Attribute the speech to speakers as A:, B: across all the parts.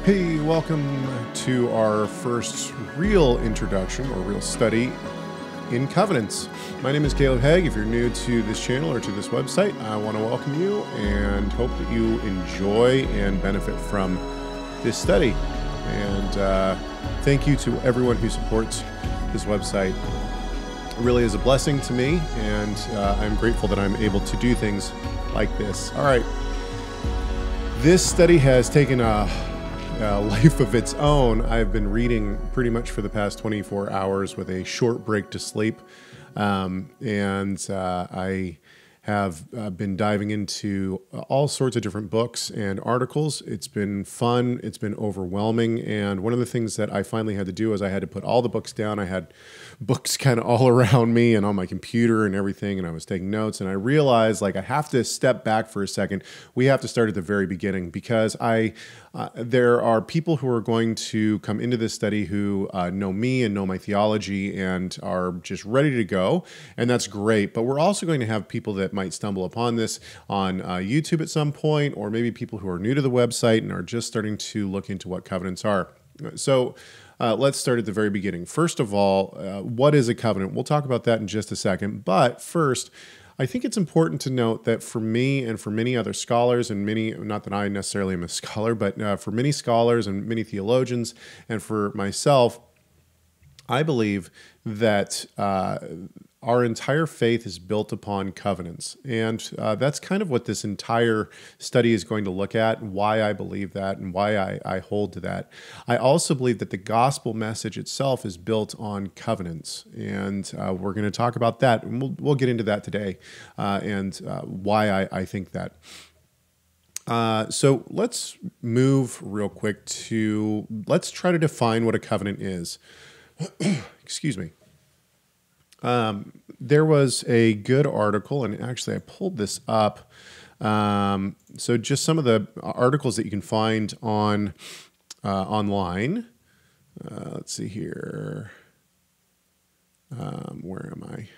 A: Hey, welcome to our first real introduction or real study in covenants. My name is Caleb Haig. If you're new to this channel or to this website, I want to welcome you and hope that you enjoy and benefit from this study. And thank you to everyone who supports this website. It really is a blessing to me, and I'm grateful that I'm able to do things like this. All right. This study has taken a life of its own. I've been reading pretty much for the past 24 hours with a short break to sleep. I have been diving into all sorts of different books and articles. It's been fun. It's been overwhelming. And one of the things that I finally had to do is I had to put all the books down. I had books kind of all around me and on my computer and everything, and I was taking notes. And I realized, like, I have to step back for a second. We have to start at the very beginning, because there are people who are going to come into this study who know me and know my theology and are just ready to go, and that's great. But we're also going to have people that might stumble upon this on YouTube at some point, or maybe people who are new to the website and are just starting to look into what covenants are. So let's start at the very beginning. First of all, what is a covenant? We'll talk about that in just a second. But first, I think it's important to note that for me and for many other scholars, and many, not that I necessarily am a scholar, but for many scholars and many theologians, and for myself, I believe that our entire faith is built upon covenants. And that's kind of what this entire study is going to look at, and why I believe that, and why I hold to that. I also believe that the gospel message itself is built on covenants. And we're going to talk about that, and we'll get into that today, and why I think that. So let's move real quick let's try to define what a covenant is. Excuse me. There was a good article, and actually I pulled this up. So just some of the articles that you can find on online. Let's see here. Where am I?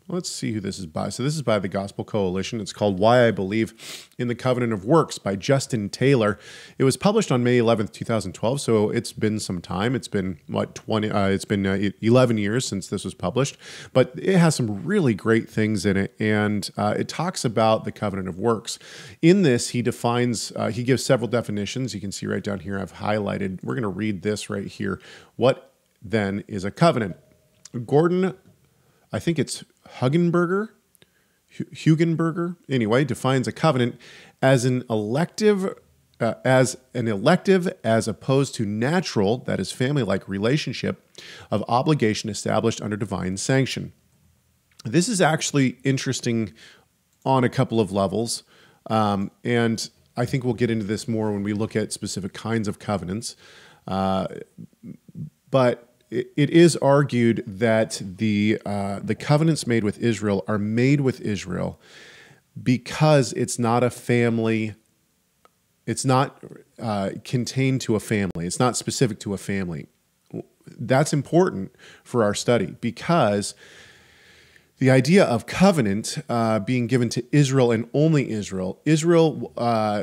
A: Let's see who this is by. So this is by the Gospel Coalition. It's called Why I Believe in the Covenant of Works by Justin Taylor. It was published on May 11th, 2012, so it's been some time. It's been, 11 years since this was published, but it has some really great things in it, and it talks about the covenant of works. In this, he gives several definitions. You can see right down here, I've highlighted. We're going to read this right here. What then is a covenant? Gordon, I think it's Hugenberger, anyway, defines a covenant as an elective as opposed to natural, that is family-like relationship of obligation established under divine sanction. This is actually interesting on a couple of levels, and I think we'll get into this more when we look at specific kinds of covenants. But it is argued that the covenants made with Israel are made with Israel because it's not a family. It's not contained to a family. It's not specific to a family. That's important for our study, because the idea of covenant being given to Israel and only Israel,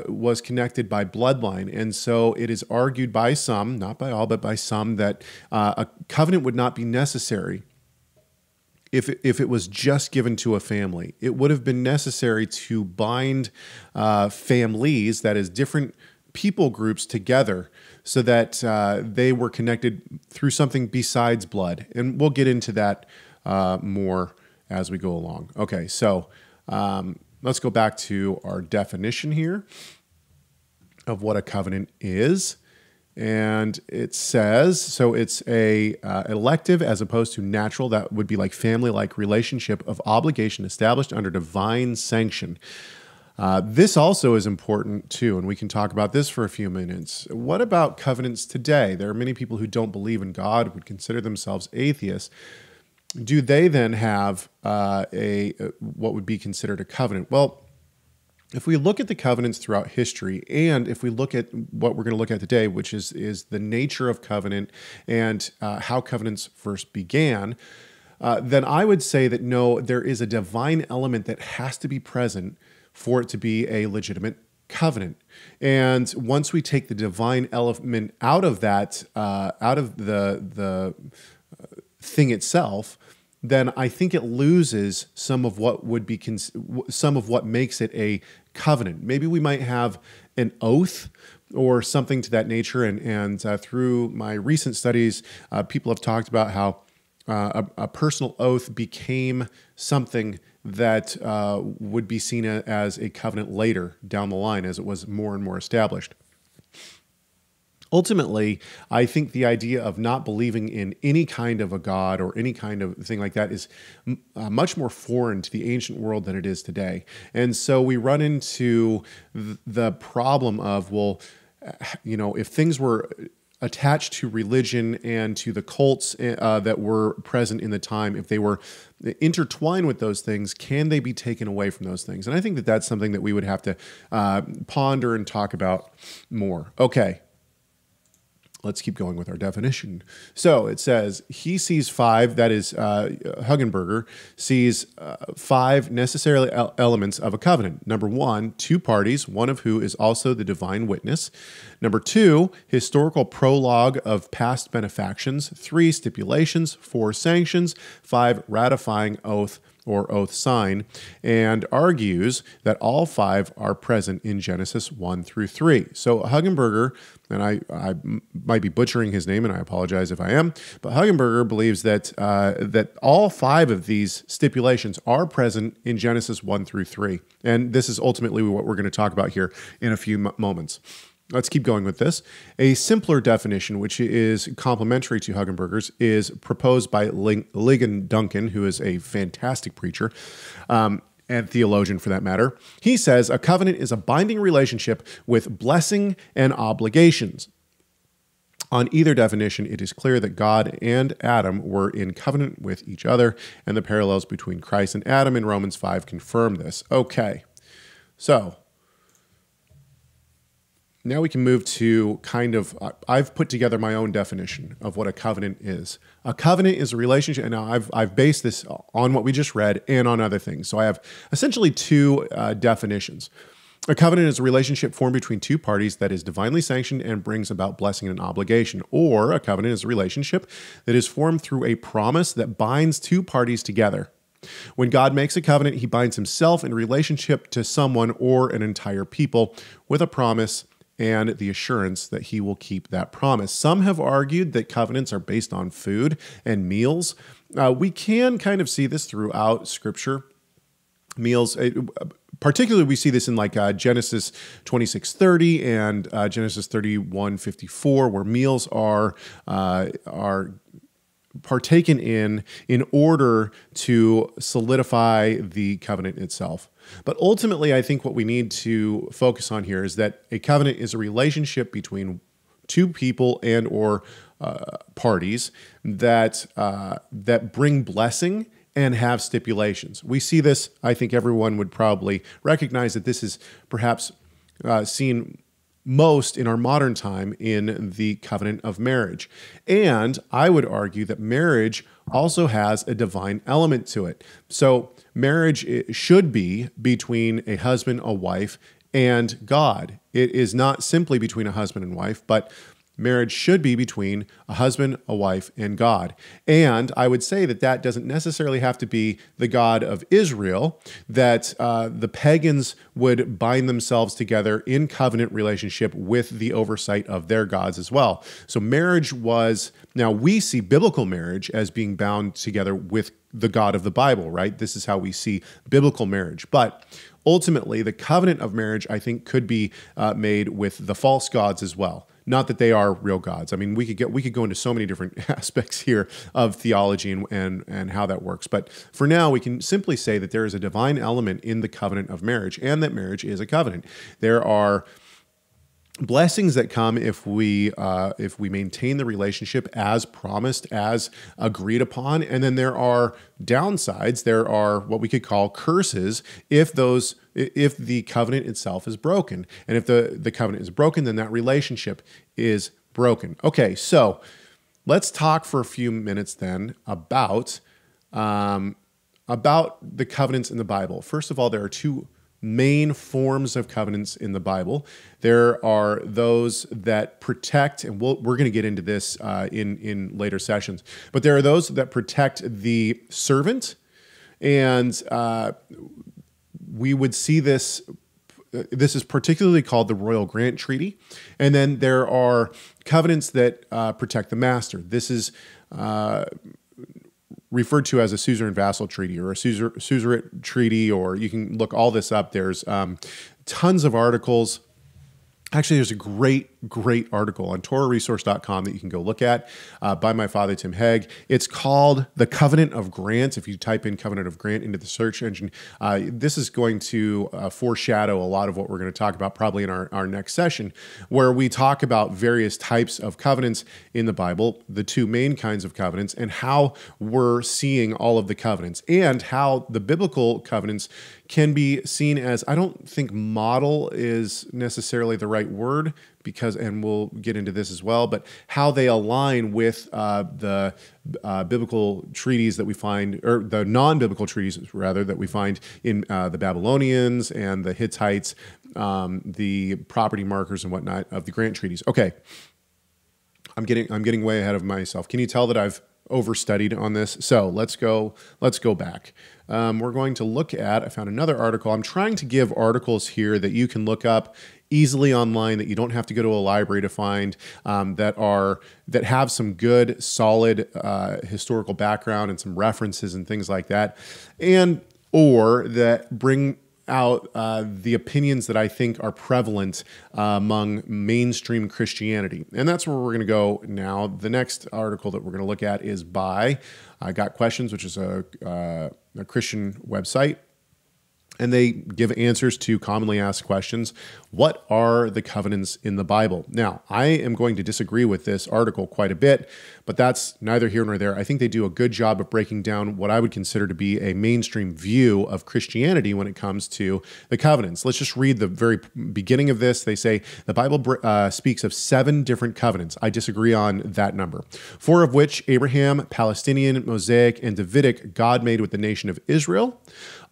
A: was connected by bloodline. And so it is argued by some, not by all, but by some, that a covenant would not be necessary if it was just given to a family. It would have been necessary to bind families, that is, different people groups, together so that they were connected through something besides blood. And we'll get into that more as we go along. Okay, so let's go back to our definition here of what a covenant is. And it says, so it's a elective as opposed to natural. That would be like family-like relationship of obligation established under divine sanction. This also is important too, and we can talk about this for a few minutes. What about covenants today? There are many people who don't believe in God, would consider themselves atheists. Do they then have what would be considered a covenant? Well, if we look at the covenants throughout history, and if we look at what we're going to look at today, which is the nature of covenant and how covenants first began, then I would say that no, there is a divine element that has to be present for it to be a legitimate covenant. And once we take the divine element out of that, out of the thing itself, then I think it loses some of what would be some of what makes it a covenant. Maybe we might have an oath or something to that nature. And through my recent studies, people have talked about how a personal oath became something that would be seen as a covenant later down the line as it was more and more established. Ultimately, I think the idea of not believing in any kind of a God or any kind of thing like that is much more foreign to the ancient world than it is today. And so we run into the problem of, well, if things were attached to religion and to the cults that were present in the time, if they were intertwined with those things, can they be taken away from those things? And I think that that's something that we would have to ponder and talk about more. Okay. Let's keep going with our definition. So it says, he sees five, that is, Hugenberger sees five necessary elements of a covenant. Number one, two parties, one of who is also the divine witness. Number two, historical prologue of past benefactions. Three, stipulations. Four, sanctions. Five, ratifying oath or oath sign, and argues that all five are present in Genesis 1 through 3. So Hugenberger, and I might be butchering his name, and I apologize if I am, but Hugenberger believes that that all five of these stipulations are present in Genesis 1 through 3. And this is ultimately what we're going to talk about here in a few moments. Let's keep going with this. A simpler definition, which is complementary to Hugenberger's, is proposed by Ligon Duncan, who is a fantastic preacher and theologian for that matter. He says a covenant is a binding relationship with blessing and obligations. On either definition, it is clear that God and Adam were in covenant with each other, and the parallels between Christ and Adam in Romans 5 confirm this. Okay, so now we can move to kind of, I've put together my own definition of what a covenant is. A covenant is a relationship, and now I've based this on what we just read and on other things. So I have essentially two definitions. A covenant is a relationship formed between two parties that is divinely sanctioned and brings about blessing and obligation. Or a covenant is a relationship that is formed through a promise that binds two parties together. When God makes a covenant, he binds himself in relationship to someone or an entire people with a promise and the assurance that he will keep that promise. Some have argued that covenants are based on food and meals. We can kind of see this throughout Scripture. Meals, particularly we see this in like Genesis 26:30 and Genesis 31:54, where meals are partaken in order to solidify the covenant itself. But ultimately, I think what we need to focus on here is that a covenant is a relationship between two people and or parties that that bring blessing and have stipulations. We see this, I think everyone would probably recognize that this is perhaps seen most in our modern time in the covenant of marriage. And I would argue that marriage also has a divine element to it. So marriage should be between a husband, a wife, and God. It is not simply between a husband and wife, but marriage should be between a husband, a wife, and God. And I would say that that doesn't necessarily have to be the God of Israel, that the pagans would bind themselves together in covenant relationship with the oversight of their gods as well. So marriage was, now we see biblical marriage as being bound together with the God of the Bible, right? This is how we see biblical marriage. But ultimately, the covenant of marriage, I think, could be made with the false gods as well. Not that they are real gods. I mean, we could go into so many different aspects here of theology and how that works. But for now, we can simply say that there is a divine element in the covenant of marriage, and that marriage is a covenant. There are blessings that come if we maintain the relationship as promised, as agreed upon, and then there are downsides. There are what we could call curses if the covenant itself is broken, and if the covenant is broken, then that relationship is broken. Okay, so let's talk for a few minutes then about the covenants in the Bible. First of all, there are two main forms of covenants in the Bible. There are those that protect, and we're going to get into this in later sessions, but there are those that protect the servant, and we would see this. This is particularly called the Royal Grant Treaty. And then there are covenants that protect the master. This is referred to as a suzerain vassal treaty or a suzerain treaty, or you can look all this up. There's tons of articles. Actually, there's a great article on TorahResource.com that you can go look at by my father, Tim Hegg. It's called The Covenant of Grant. If you type in Covenant of Grant into the search engine, this is going to foreshadow a lot of what we're going to talk about probably in our next session, where we talk about various types of covenants in the Bible, the two main kinds of covenants, and how we're seeing all of the covenants, and how the biblical covenants can be seen as, I don't think model is necessarily the right word, because, and we'll get into this as well, but how they align with the biblical treaties that we find, or the non-biblical treaties rather, that we find in the Babylonians and the Hittites, the property markers and whatnot of the Grant treaties. Okay, I'm getting way ahead of myself. Can you tell that I've overstudied on this? So let's go back. We're going to look at, I found another article. I'm trying to give articles here that you can look up easily online, that you don't have to go to a library to find, that have some good, solid historical background and some references and things like that, and or that bring out the opinions that I think are prevalent among mainstream Christianity. And that's where we're going to go now. The next article that we're going to look at is by I Got Questions, which is a Christian website. And they give answers to commonly asked questions. What are the covenants in the Bible? Now, I am going to disagree with this article quite a bit, but that's neither here nor there. I think they do a good job of breaking down what I would consider to be a mainstream view of Christianity when it comes to the covenants. Let's just read the very beginning of this. They say the Bible speaks of 7 different covenants. I disagree on that number. 4 of which, Abraham, Palestinian, Mosaic, and Davidic, God made with the nation of Israel.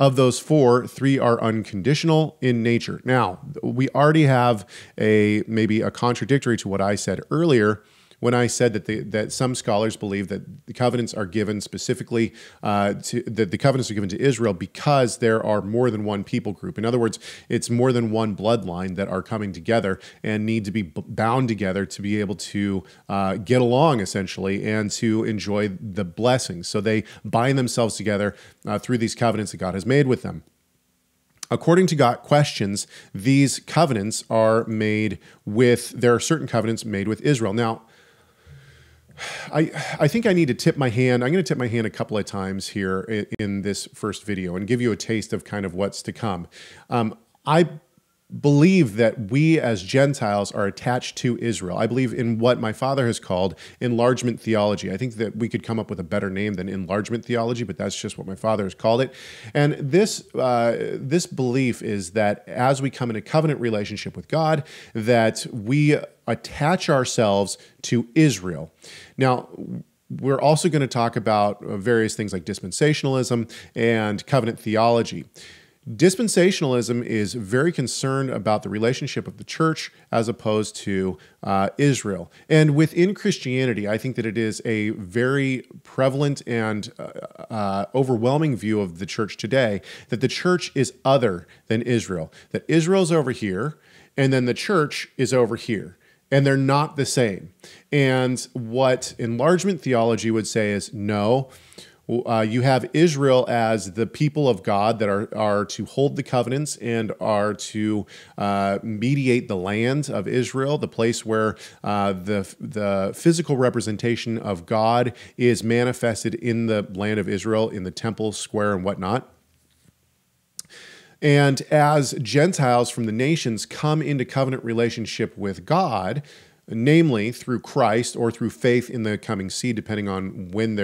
A: Of those 4, 3 are unconditional in nature. Now, we already have maybe a contradictory to what I said earlier when I said that some scholars believe that the covenants are given specifically that the covenants are given to Israel because there are more than one people group. In other words, it's more than one bloodline that are coming together and need to be bound together to be able to get along, essentially, and to enjoy the blessings. So they bind themselves together through these covenants that God has made with them. According to Got Questions, these covenants are there are certain covenants made with Israel. Now, I think I need to tip my hand. I'm going to tip my hand a couple of times here in this first video and give you a taste of kind of what's to come. I believe that we as Gentiles are attached to Israel. I believe in what my father has called enlargement theology. I think that we could come up with a better name than enlargement theology, but that's just what my father has called it. And this belief is that as we come in a covenant relationship with God, that we attach ourselves to Israel. Now, we're also going to talk about various things like dispensationalism and covenant theology. Dispensationalism is very concerned about the relationship of the church as opposed to Israel. And within Christianity, I think that it is a very prevalent and overwhelming view of the church today that the church is other than Israel, that Israel's over here and then the church is over here. And they're not the same. And what enlargement theology would say is, no, you have Israel as the people of God that are to hold the covenants and are to mediate the land of Israel, the place where the physical representation of God is manifested in the land of Israel, in the temple square and whatnot. And as Gentiles from the nations come into covenant relationship with God, namely through Christ or through faith in the coming seed, depending on when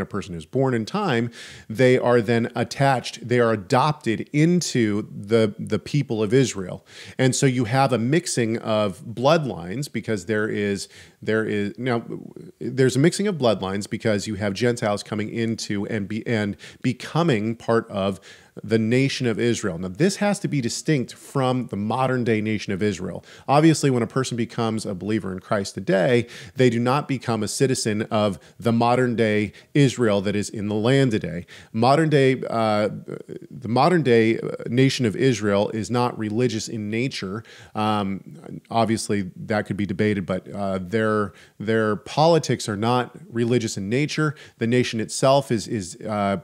A: a person is born in time, they are then attached, they are adopted into the people of Israel. And so you have a mixing of bloodlines because there's a mixing of bloodlines because you have Gentiles coming into and becoming part of the nation of Israel. Now, this has to be distinct from the modern day nation of Israel. Obviously, when a person becomes a believer in Christ today, they do not become a citizen of the modern day Israel that is in the land today. The modern day nation of Israel is not religious in nature. Obviously, that could be debated, but their politics are not religious in nature. The nation itself is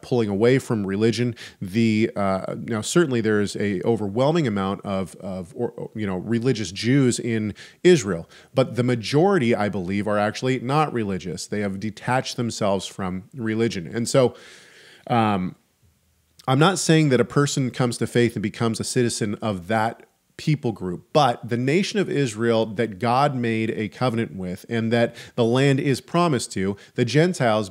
A: pulling away from religion. Now certainly there is a overwhelming amount of religious Jews in Israel, but the majority, I believe, are actually not religious. They have detached themselves from religion, and so. I'm not saying that a person comes to faith and becomes a citizen of that people group, but the nation of Israel that God made a covenant with and that the land is promised to, the Gentiles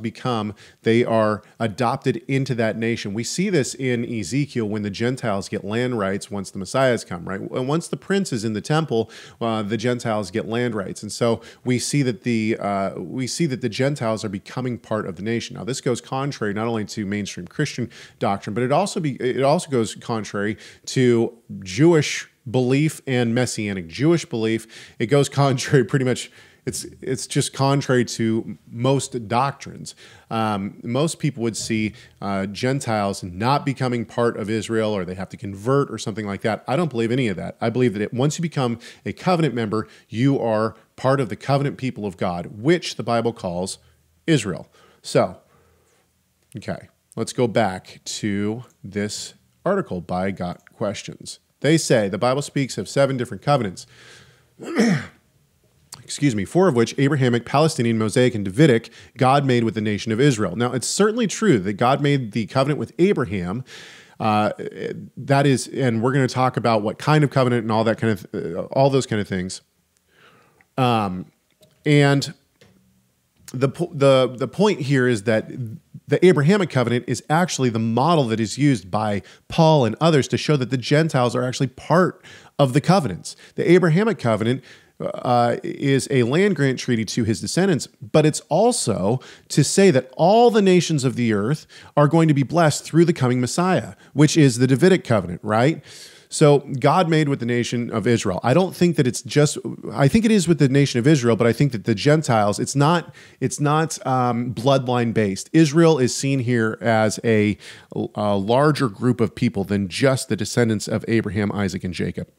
A: they are adopted into that nation. We see this in Ezekiel when the Gentiles get land rights once the Messiah has come, right? And once the prince is in the temple, the Gentiles get land rights. And so we see that the Gentiles are becoming part of the nation. Now, this goes contrary not only to mainstream Christian doctrine, but it also goes contrary to Jewish belief and Messianic Jewish belief. It goes contrary pretty much. It's just contrary to most doctrines. Most people would see Gentiles not becoming part of Israel, or they have to convert or something like that. I don't believe any of that. I believe that once you become a covenant member, you are part of the covenant people of God, which the Bible calls Israel. So, okay, let's go back to this article by Got Questions. They say the Bible speaks of 7 different covenants, 4 of which, Abrahamic, Palestinian, Mosaic, and Davidic, God made with the nation of Israel. Now, it's certainly true that God made the covenant with Abraham. That is, and we're going to talk about what kind of covenant and all that kind of, all those kind of things. And the point here is that the Abrahamic covenant is actually the model that is used by Paul and others to show that the Gentiles are actually part of the covenants. The Abrahamic covenant is a land grant treaty to his descendants, but it's also to say that all the nations of the earth are going to be blessed through the coming Messiah, which is the Davidic covenant, right? So God made with the nation of Israel. I don't think that I think it is with the nation of Israel, but I think that the Gentiles, it's not bloodline based. Israel is seen here as a larger group of people than just the descendants of Abraham, Isaac, and Jacob.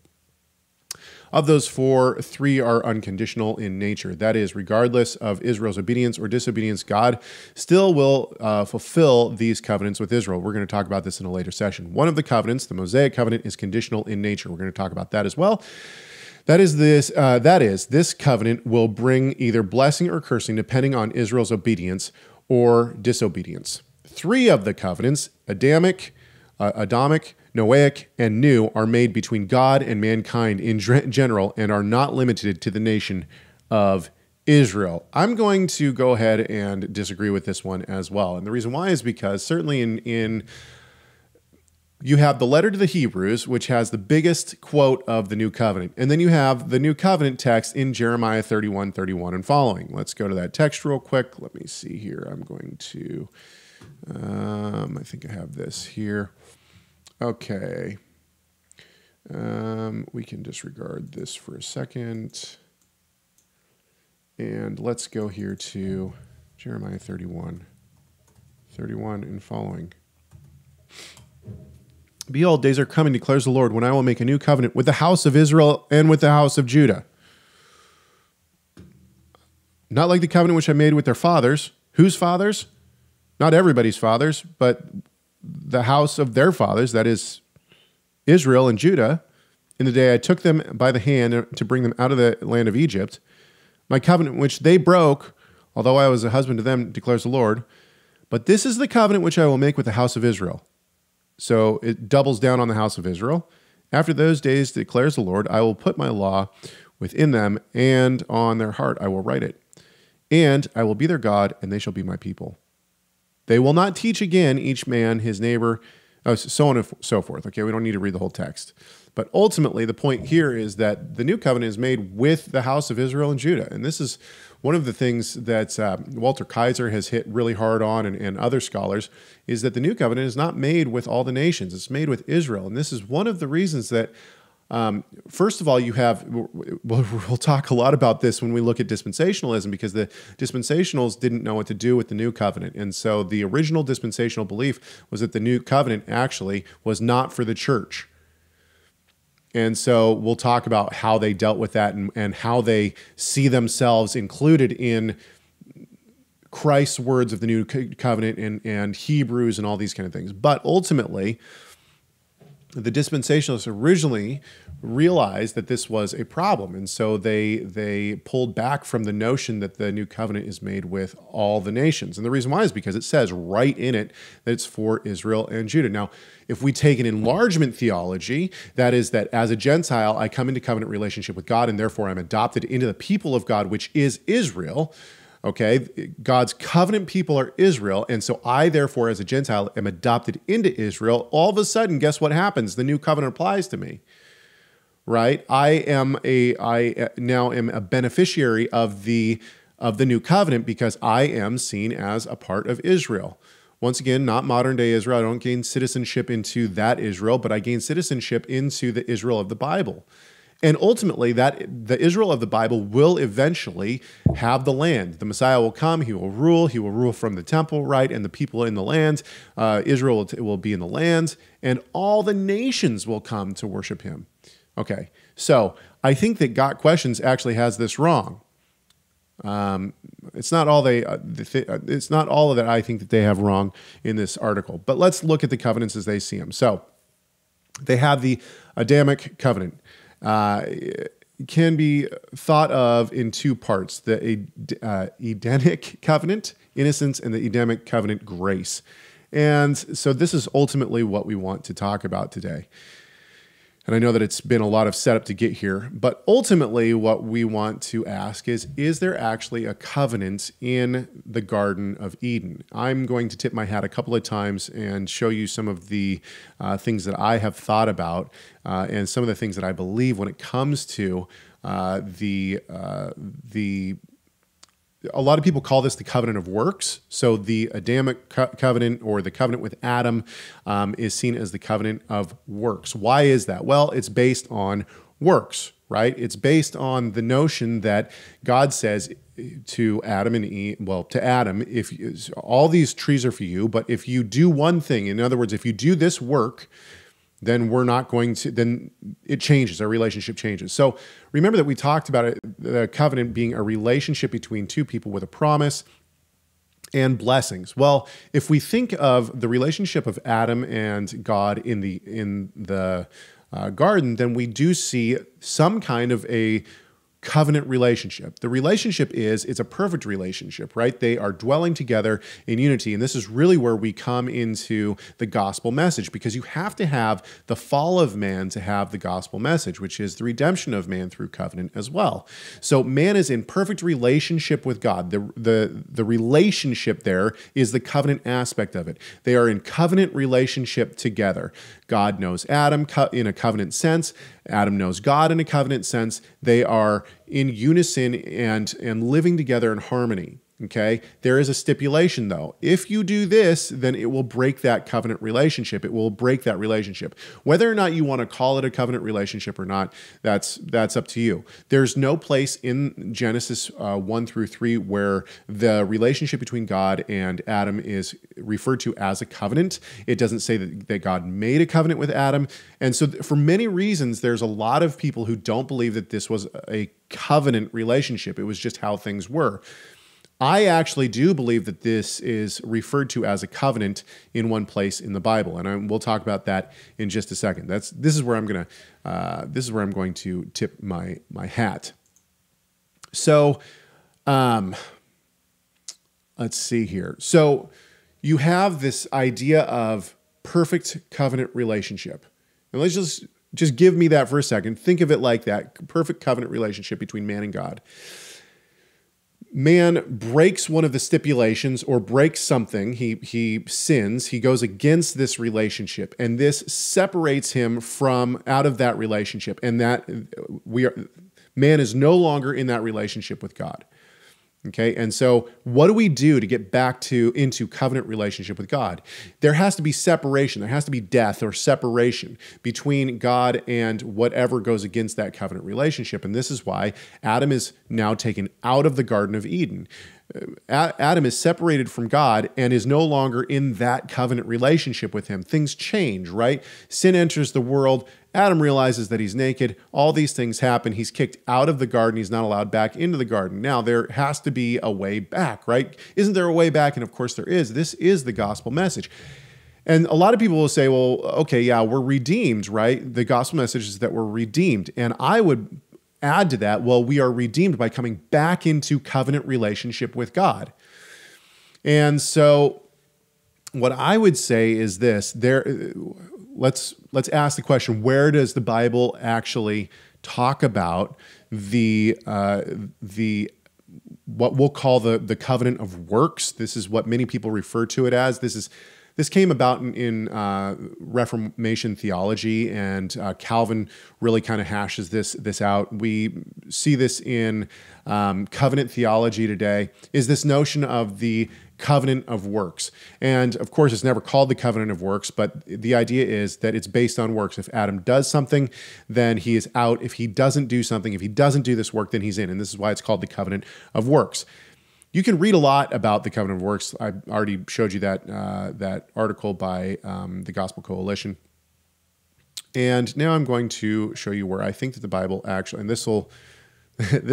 A: Of those 4, 3 are unconditional in nature. That is, regardless of Israel's obedience or disobedience, God still will fulfill these covenants with Israel. We're going to talk about this in a later session. One of the covenants, the Mosaic covenant, is conditional in nature. We're going to talk about that as well. That is, this covenant will bring either blessing or cursing depending on Israel's obedience or disobedience. 3 of the covenants, Adamic, Noahic, and New, are made between God and mankind in general and are not limited to the nation of Israel. I'm going to go ahead and disagree with this one as well. And the reason why is because certainly in you have the letter to the Hebrews, which has the biggest quote of the New Covenant. And then you have the New Covenant text in Jeremiah 31:31 and following. Let's go to that text real quick. Let me see here. I'm going to, I think I have this here. Okay, we can disregard this for a second, and let's go here to Jeremiah 31 and following. Behold, days are coming, declares the Lord, when I will make a new covenant with the house of Israel and with the house of Judah. Not like the covenant which I made with their fathers. Whose fathers? Not everybody's fathers, but the house of their fathers, that is Israel and Judah, in the day I took them by the hand to bring them out of the land of Egypt. My covenant which they broke, although I was a husband to them, declares the Lord. But this is the covenant which I will make with the house of Israel. So it doubles down on the house of Israel. After those days, declares the Lord, I will put my law within them, and on their heart I will write it. And I will be their God, and they shall be my people. They will not teach again each man his neighbor So on and so forth. Okay, we don't need to read the whole text. But ultimately, the point here is that the new covenant is made with the house of Israel and Judah. And this is one of the things that Walter Kaiser has hit really hard on, and other scholars, is that the new covenant is not made with all the nations. It's made with Israel. And this is one of the reasons that, first of all, we'll talk a lot about this when we look at dispensationalism, because the dispensationals didn't know what to do with the new covenant. And so the original dispensational belief was that the new covenant actually was not for the church. And so we'll talk about how they dealt with that, and how they see themselves included in Christ's words of the new covenant and Hebrews and all these kind of things. But ultimately, the dispensationalists originally realized that this was a problem, and so they pulled back from the notion that the new covenant is made with all the nations. And the reason why is because it says right in it that it's for Israel and Judah. Now, if we take an enlargement theology, that is that as a Gentile, I come into covenant relationship with God, and therefore I'm adopted into the people of God, which is Israel. Okay, God's covenant people are Israel, and so I, therefore, as a Gentile, am adopted into Israel. All of a sudden, guess what happens? The new covenant applies to me, right? I now am a beneficiary of the new covenant because I am seen as a part of Israel. Once again, not modern day Israel. I don't gain citizenship into that Israel, but I gain citizenship into the Israel of the Bible. And ultimately, that the Israel of the Bible will eventually have the land. The Messiah will come. He will rule. He will rule from the temple, right? And the people in the land. Israel will be in the land. And all the nations will come to worship him. Okay, so I think that Got Questions actually has this wrong. It's not all it's not all of that I think that they have wrong in this article. But let's look at the covenants as they see them. So they have the Adamic covenant. Can be thought of in two parts: the Edenic covenant, innocence, and the Edamic covenant, grace. And so this is ultimately what we want to talk about today. And I know that it's been a lot of setup to get here, but ultimately what we want to ask is there actually a covenant in the Garden of Eden? I'm going to tip my hat a couple of times and show you some of the things that I have thought about and some of the things that I believe when it comes to a lot of people call this the covenant of works. So the Adamic covenant, or the covenant with Adam, is seen as the covenant of works. Why is that? Well, it's based on works, right? It's based on the notion that God says to Adam and Eve, to Adam, all these trees are for you, but if you do one thing, in other words, if you do this work, then then it changes, our relationship changes. So remember that we talked about the covenant being a relationship between two people with a promise and blessings. Well, if we think of the relationship of Adam and God in the garden, then we do see some kind of a covenant relationship. The relationship it's a perfect relationship, right? They are dwelling together in unity. And this is really where we come into the gospel message, because you have to have the fall of man to have the gospel message, which is the redemption of man through covenant as well. So man is in perfect relationship with God. The relationship there is the covenant aspect of it. They are in covenant relationship together. God knows Adam in a covenant sense. Adam knows God in a covenant sense. They are in unison and living together in harmony. Okay, there is a stipulation though. If you do this, then it will break that covenant relationship. It will break that relationship. Whether or not you want to call it a covenant relationship or not, that's up to you. There's no place in Genesis 1 through 3 where the relationship between God and Adam is referred to as a covenant. It doesn't say that God made a covenant with Adam. And so for many reasons, there's a lot of people who don't believe that this was a covenant relationship. It was just how things were. I actually do believe that this is referred to as a covenant in one place in the Bible, and we'll talk about that in just a second. This is where I'm going to tip my hat. So, let's see here. So, you have this idea of perfect covenant relationship, and let's just give me that for a second. Think of it like that: perfect covenant relationship between man and God. man breaks one of the stipulations or breaks something, he sins, he goes against this relationship, and this separates him from out of that relationship, and that man is no longer in that relationship with God. Okay, and so what do we do to get back into covenant relationship with God? There has to be separation. There has to be death or separation between God and whatever goes against that covenant relationship. And this is why Adam is now taken out of the Garden of Eden. Adam is separated from God and is no longer in that covenant relationship with him. Things change, right? Sin enters the world. Adam realizes that he's naked. All these things happen. He's kicked out of the garden. He's not allowed back into the garden. Now, there has to be a way back, right? Isn't there a way back? And of course there is. This is the gospel message. And a lot of people will say, well, okay, yeah, we're redeemed, right? The gospel message is that we're redeemed. And I would add to that, well, we are redeemed by coming back into covenant relationship with God. And so what I would say is this, let's ask the question, where does the Bible actually talk about the what we'll call the covenant of works? This is what many people refer to it as. This came about in Reformation theology, and Calvin really kind of hashes this out. We see this in covenant theology today, is this notion of the covenant of works. And of course, it's never called the covenant of works, but the idea is that it's based on works. If Adam does something, then he is out. If he doesn't do something, if he doesn't do this work, then he's in. And this is why it's called the covenant of works. You can read a lot about the covenant of works. I already showed you that article by the Gospel Coalition. And now I'm going to show you where I think that the Bible actually, and this will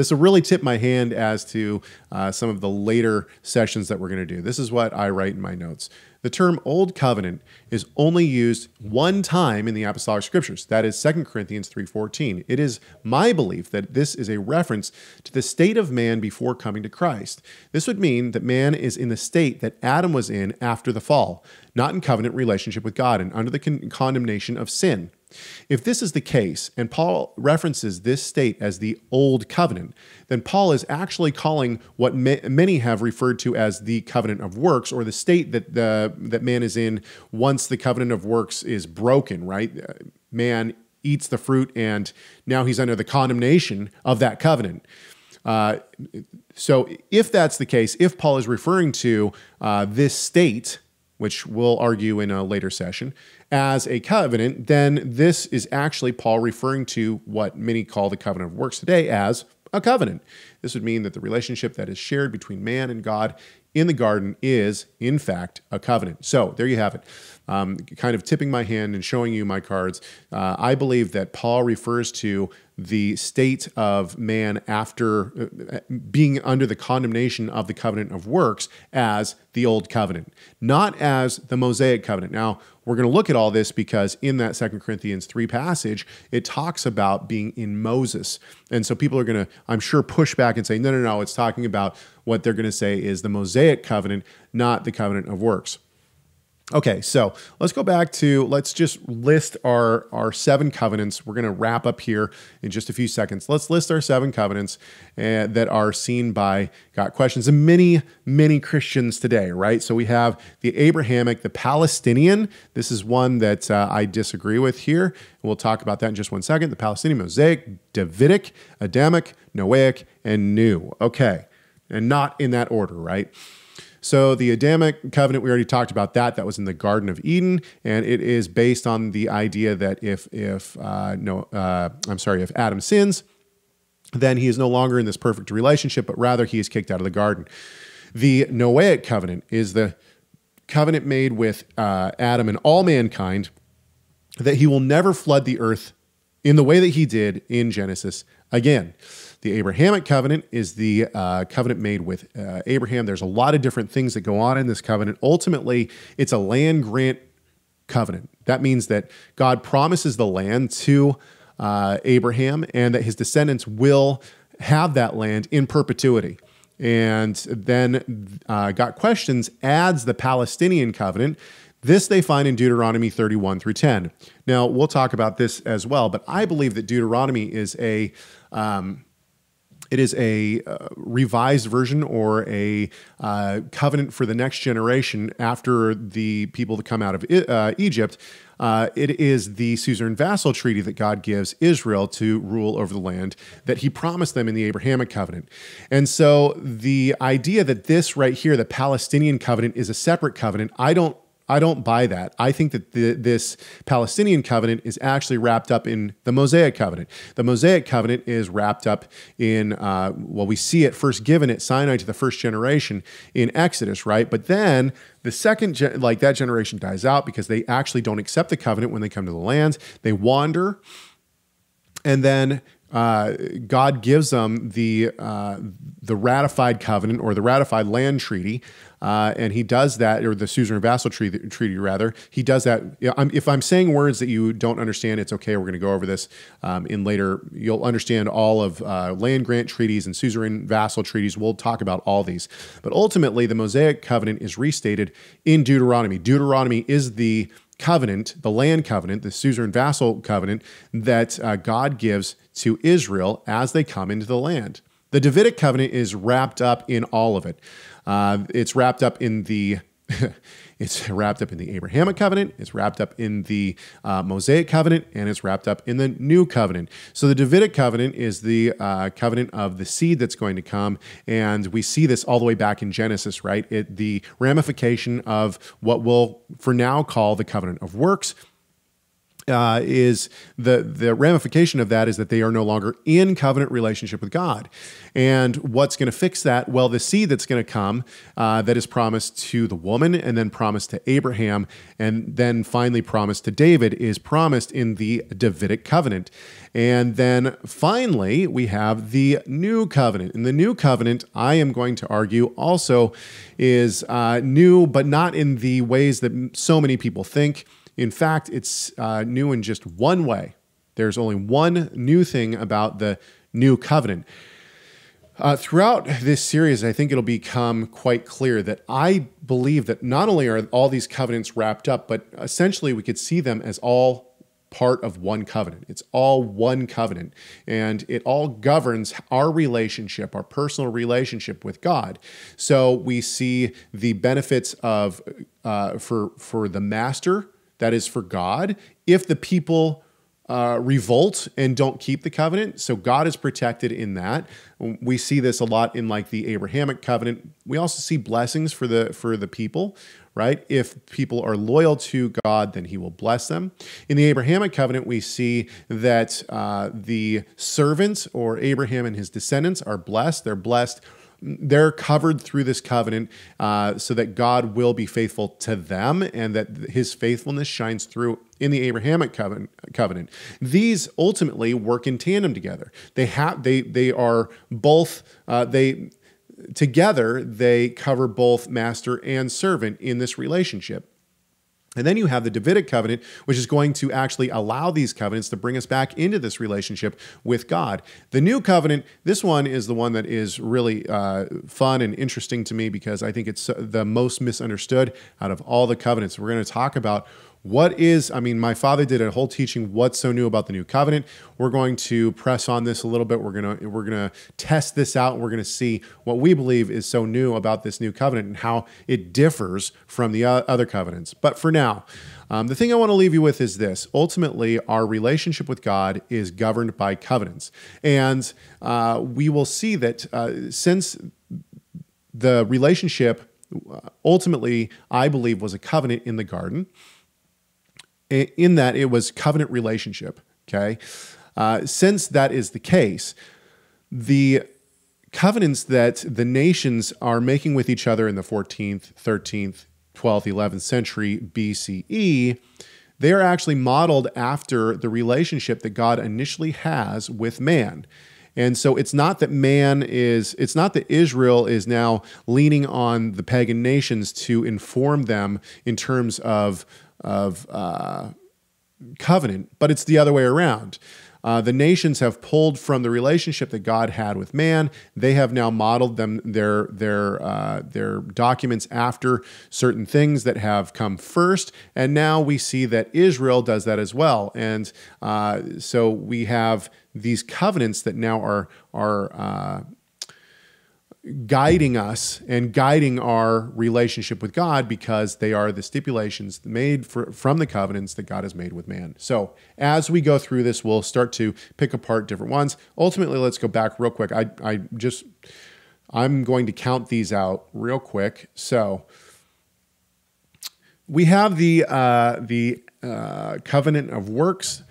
A: really tip my hand as to some of the later sessions that we're going to do. This is what I write in my notes. The term Old Covenant is only used one time in the Apostolic Scriptures. That is 2 Corinthians 3:14. It is my belief that this is a reference to the state of man before coming to Christ. This would mean that man is in the state that Adam was in after the fall, not in covenant relationship with God and under the condemnation of sin. If this is the case, and Paul references this state as the Old Covenant, then Paul is actually calling what many have referred to as the covenant of works, or the state that man is in once the covenant of works is broken, right? Man eats the fruit, and now he's under the condemnation of that covenant. So if that's the case, if Paul is referring to this state, which we'll argue in a later session, as a covenant, then this is actually Paul referring to what many call the covenant of works today as a covenant. This would mean that the relationship that is shared between man and God in the garden is, in fact, a covenant. So there you have it. Kind of tipping my hand and showing you my cards. I believe that Paul refers to the state of man after being under the condemnation of the covenant of works as the Old Covenant, not as the Mosaic covenant. Now, we're going to look at all this because in that 2 Corinthians 3 passage, it talks about being in Moses. And so people are going to, I'm sure, push back and say, no, it's talking about what they're going to say is the Mosaic covenant, not the covenant of works. Okay, so let's go back to, let's just list our 7 covenants. We're going to wrap up here in just a few seconds. Let's list our 7 covenants that are seen by God questions and many Christians today, right? So we have the Abrahamic, the Palestinian. This is one that I disagree with here. We'll talk about that in just one second. The Palestinian, Mosaic, Davidic, Adamic, Noahic, and New. Okay, and not in that order, right? So the Adamic covenant, we already talked about that. That was in the Garden of Eden, and it is based on the idea that if Adam sins, then he is no longer in this perfect relationship, but rather he is kicked out of the garden. The Noahic covenant is the covenant made with Adam and all mankind, that he will never flood the earth in the way that he did in Genesis again. The Abrahamic covenant is the covenant made with Abraham. There's a lot of different things that go on in this covenant. Ultimately, it's a land grant covenant. That means that God promises the land to Abraham and that his descendants will have that land in perpetuity. And then God Questions adds the Palestinian covenant. This they find in Deuteronomy 31 through 10. Now, we'll talk about this as well, but I believe that Deuteronomy is It is a revised version or a covenant for the next generation after the people that come out of Egypt. It is the suzerain vassal treaty that God gives Israel to rule over the land that he promised them in the Abrahamic covenant. And so the idea that this right here, the Palestinian covenant, is a separate covenant, I don't buy that. I think that this Palestinian covenant is actually wrapped up in the Mosaic covenant. The Mosaic covenant is wrapped up in, we see it first given at Sinai to the first generation in Exodus, right? But then the second, that generation dies out because they actually don't accept the covenant when they come to the land. They wander, and then God gives them the ratified covenant or the ratified land treaty, and he does that, or the suzerain vassal treaty rather. He does that. If I'm saying words that you don't understand, it's okay. We're going to go over this in later. You'll understand all of land grant treaties and suzerain vassal treaties. We'll talk about all these. But ultimately, the Mosaic covenant is restated in Deuteronomy. Deuteronomy is the covenant, the land covenant, the suzerain vassal covenant that God gives to Israel as they come into the land. The Davidic covenant is wrapped up in all of it. It's wrapped up in the it's wrapped up in the Abrahamic covenant, it's wrapped up in the Mosaic covenant, and it's wrapped up in the new covenant. So the Davidic covenant is the covenant of the seed that's going to come, and we see this all the way back in Genesis, right? The ramification of what we'll for now call the covenant of works, is the ramification of that is that they are no longer in covenant relationship with God. And what's going to fix that? Well, the seed that's going to come that is promised to the woman and then promised to Abraham and then finally promised to David is promised in the Davidic covenant. And then finally, we have the new covenant. And the new covenant, I am going to argue, also is new, but not in the ways that so many people think. In fact, it's new in just one way. There's only one new thing about the new covenant. Throughout this series, I think it'll become quite clear that I believe that not only are all these covenants wrapped up, but essentially we could see them as all part of one covenant. It's all one covenant, and it all governs our relationship, our personal relationship with God. So we see the benefits of for the master, that is for God, if the people revolt and don't keep the covenant. So God is protected in that. We see this a lot in like the Abrahamic covenant. We also see blessings for the people, right? If people are loyal to God, then he will bless them. In the Abrahamic covenant, we see that the servants or Abraham and his descendants are blessed. They're blessed. They're covered through this covenant so that God will be faithful to them and that his faithfulness shines through in the Abrahamic covenant. These ultimately work in tandem together. They are both together they cover both master and servant in this relationship. And then you have the Davidic covenant, which is going to actually allow these covenants to bring us back into this relationship with God. The new covenant, this one is the one that is really fun and interesting to me because I think it's the most misunderstood out of all the covenants. We're going to talk about my father did a whole teaching, what's so new about the new covenant. We're going to press on this a little bit. We're going to test this out. We're going to see what we believe is so new about this new covenant and how it differs from the other covenants. But for now, the thing I want to leave you with is this. Ultimately, our relationship with God is governed by covenants. And we will see that since the relationship ultimately, I believe, was a covenant in the garden, in that it was covenant relationship, okay? Since that is the case, the covenants that the nations are making with each other in the 14th, 13th, 12th, 11th century BCE, they are actually modeled after the relationship that God initially has with man. And so it's not that Israel is now leaning on the pagan nations to inform them in terms of covenant, but it's the other way around. The nations have pulled from the relationship that God had with man. They have now modeled their documents after certain things that have come first, and now we see that Israel does that as well. And so we have these covenants that now are guiding us and guiding our relationship with God, because they are the stipulations made from the covenants that God has made with man. So as we go through this, we'll start to pick apart different ones. Ultimately, let's go back real quick. I'm going to count these out real quick. So we have the covenant of works,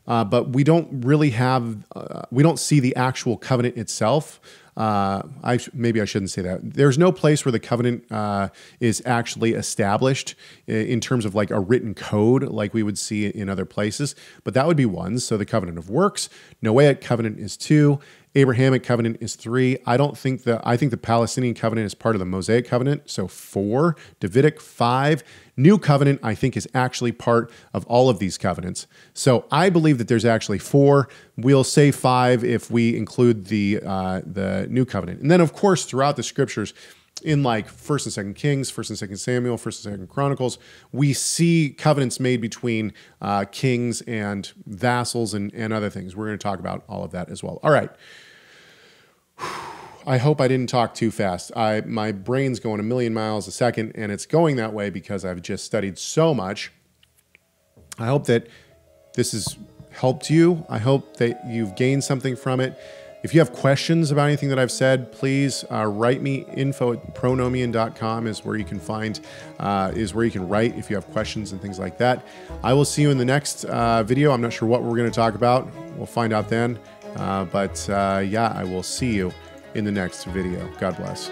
A: but we don't really have, we don't see the actual covenant itself. Maybe I shouldn't say that. There's no place where the covenant is actually established in terms of like a written code like we would see in other places, but that would be one. So the covenant of works, Noahic covenant is 2, Abrahamic covenant is 3. I think the Palestinian covenant is part of the Mosaic covenant, so 4, Davidic 5. New covenant, I think, is actually part of all of these covenants. So I believe that there's actually 4. We'll say 5 if we include the new covenant. And then, of course, throughout the scriptures, in like 1st and 2nd Kings, 1st and 2nd Samuel, 1st and 2nd Chronicles, we see covenants made between kings and vassals and other things. We're going to talk about all of that as well. All right. I hope I didn't talk too fast. My brain's going a million miles a second, and it's going that way because I've just studied so much. I hope that this has helped you. I hope that you've gained something from it. If you have questions about anything that I've said, please write me. info@pronomian.com is where you can find, is where you can write if you have questions and things like that. I will see you in the next video. I'm not sure what we're going to talk about. We'll find out then. Yeah, I will see you in the next video. God bless.